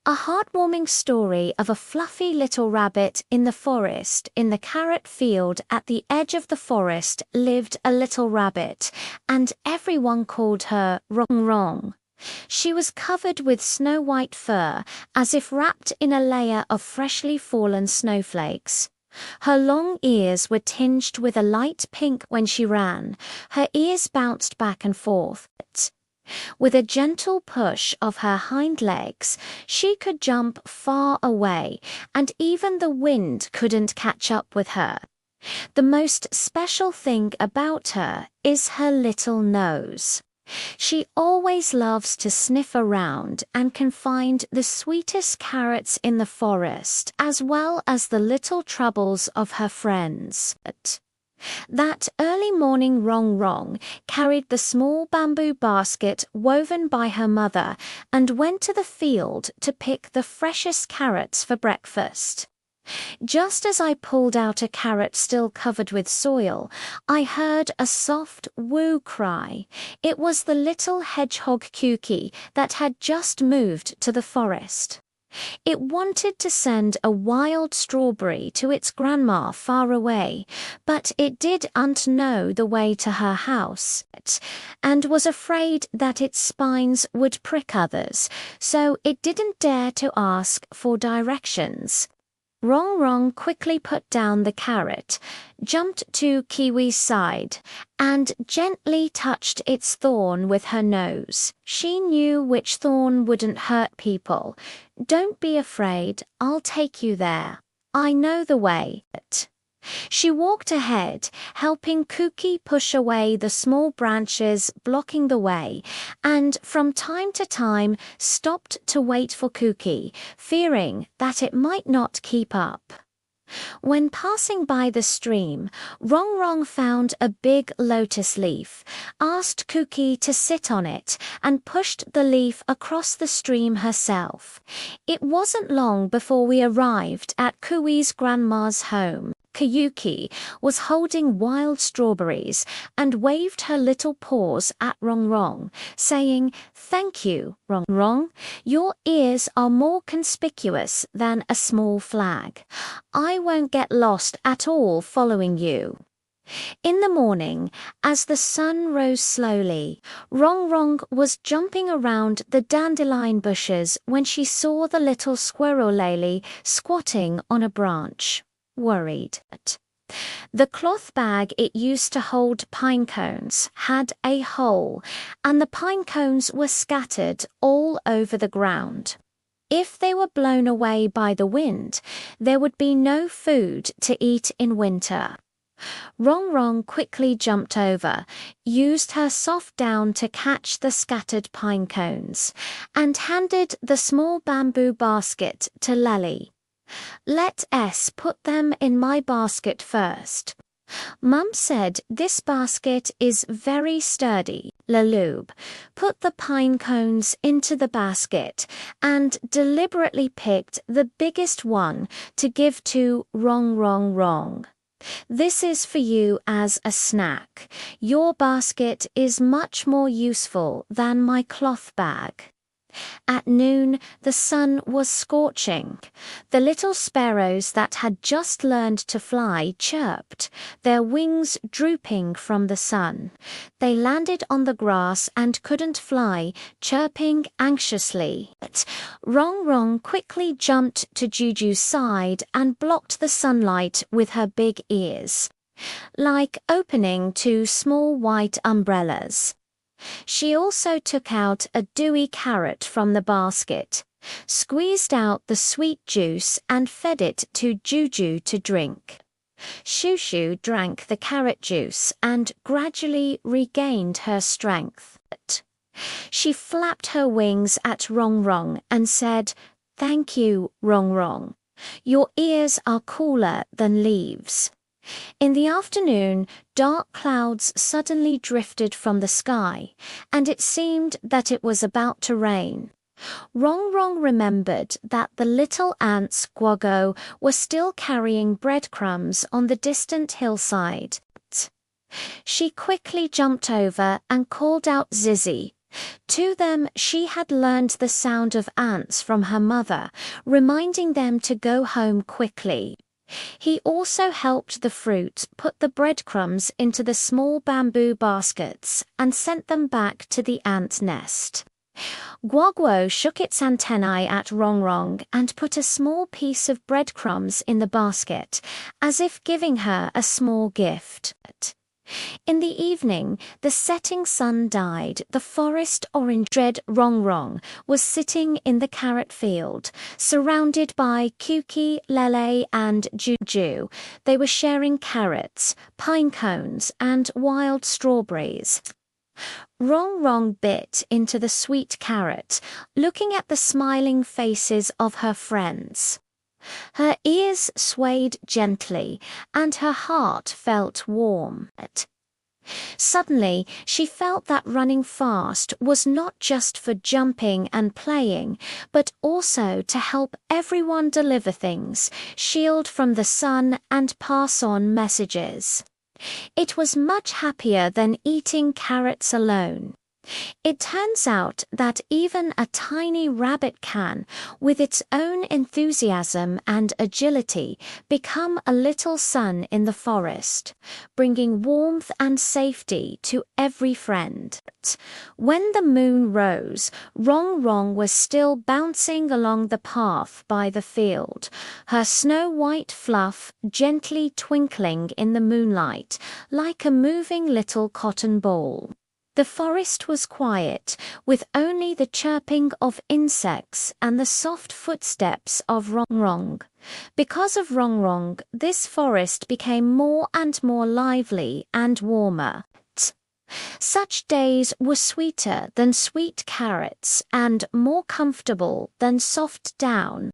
A heartwarming story of a fluffy little rabbit in the forest. In the carrot field at the edge of the forest lived a little rabbit, and everyone called her Rong Rong. She was covered with snow-white fur, as if wrapped in a layer of freshly fallen snowflakes. Her long ears were tinged with a light pink when she ran. Her ears bounced back and forth. With a gentle push of her hind legs, she could jump far away, and even the wind couldn't catch up with her. The most special thing about her is her little nose. She always loves to sniff around and can find the sweetest carrots in the forest, as well as the little troubles of her friends. That early morning Rong Rong carried the small bamboo basket woven by her mother and went to the field to pick the freshest carrots for breakfast. Just as I pulled out a carrot still covered with soil, I heard a soft woo cry. It was the little hedgehog Kuki that had just moved to the forest. It wanted to send a wild strawberry to its grandma far away, but it didn't know the way to her house, and was afraid that its spines would prick others, so it didn't dare to ask for directions. Rong Rong quickly put down the carrot, jumped to Kiwi's side, and gently touched its thorn with her nose. She knew which thorn wouldn't hurt people. "Don't be afraid, I'll take you there. I know the way." She walked ahead, helping Kuki push away the small branches blocking the way, and from time to time stopped to wait for Kuki, fearing that it might not keep up. When passing by the stream, Rong Rong found a big lotus leaf, asked Kuki to sit on it, and pushed the leaf across the stream herself. It wasn't long before we arrived at Kui's grandma's home. Kayuki was holding wild strawberries and waved her little paws at Rong Rong, saying, "Thank you, Rong Rong. Your ears are more conspicuous than a small flag. I won't get lost at all following you." In the morning, as the sun rose slowly, Rong Rong was jumping around the dandelion bushes when she saw the little squirrel lily squatting on a branch. Worried. The cloth bag it used to hold pine cones had a hole, and the pine cones were scattered all over the ground. If they were blown away by the wind, there would be no food to eat in winter. Rong Rong quickly jumped over, used her soft down to catch the scattered pine cones, and handed the small bamboo basket to Lely. "Let S put them in my basket first. Mum said this basket is very sturdy." Lalube put the pine cones into the basket and deliberately picked the biggest one to give to Rong Rong Rong. "This is for you as a snack. Your basket is much more useful than my cloth bag." At noon, the sun was scorching. The little sparrows that had just learned to fly chirped, their wings drooping from the sun. They landed on the grass and couldn't fly, chirping anxiously. Rong Rong quickly jumped to Juju's side and blocked the sunlight with her big ears, like opening two small white umbrellas. She also took out a dewy carrot from the basket, squeezed out the sweet juice and fed it to Juju to drink. Shushu drank the carrot juice and gradually regained her strength. She flapped her wings at Rong Rong and said, "Thank you, Rong Rong. Your ears are cooler than leaves." In the afternoon, dark clouds suddenly drifted from the sky, and it seemed that it was about to rain. Rong Rong remembered that the little ants Guogo were still carrying breadcrumbs on the distant hillside. She quickly jumped over and called out Zizi, To them, she had learned the sound of ants from her mother, reminding them to go home quickly. He also helped the fruit put the breadcrumbs into the small bamboo baskets and sent them back to the ant nest. Guoguo shook its antennae at Rongrong and put a small piece of breadcrumbs in the basket, as if giving her a small gift. In the evening, the setting sun died. The forest orange dread Rongrong was sitting in the carrot field, surrounded by Kuki, Lele, and Juju. They were sharing carrots, pine cones, and wild strawberries. Rongrong bit into the sweet carrot, looking at the smiling faces of her friends. Her ears swayed gently, and her heart felt warm. Suddenly, she felt that running fast was not just for jumping and playing, but also to help everyone deliver things, shield from the sun, and pass on messages. It was much happier than eating carrots alone. It turns out that even a tiny rabbit can, with its own enthusiasm and agility, become a little sun in the forest, bringing warmth and safety to every friend. When the moon rose, Rongrong was still bouncing along the path by the field, her snow-white fluff gently twinkling in the moonlight like a moving little cotton ball. The forest was quiet, with only the chirping of insects and the soft footsteps of Rongrong. Because of Rongrong, this forest became more and more lively and warmer. Such days were sweeter than sweet carrots and more comfortable than soft down.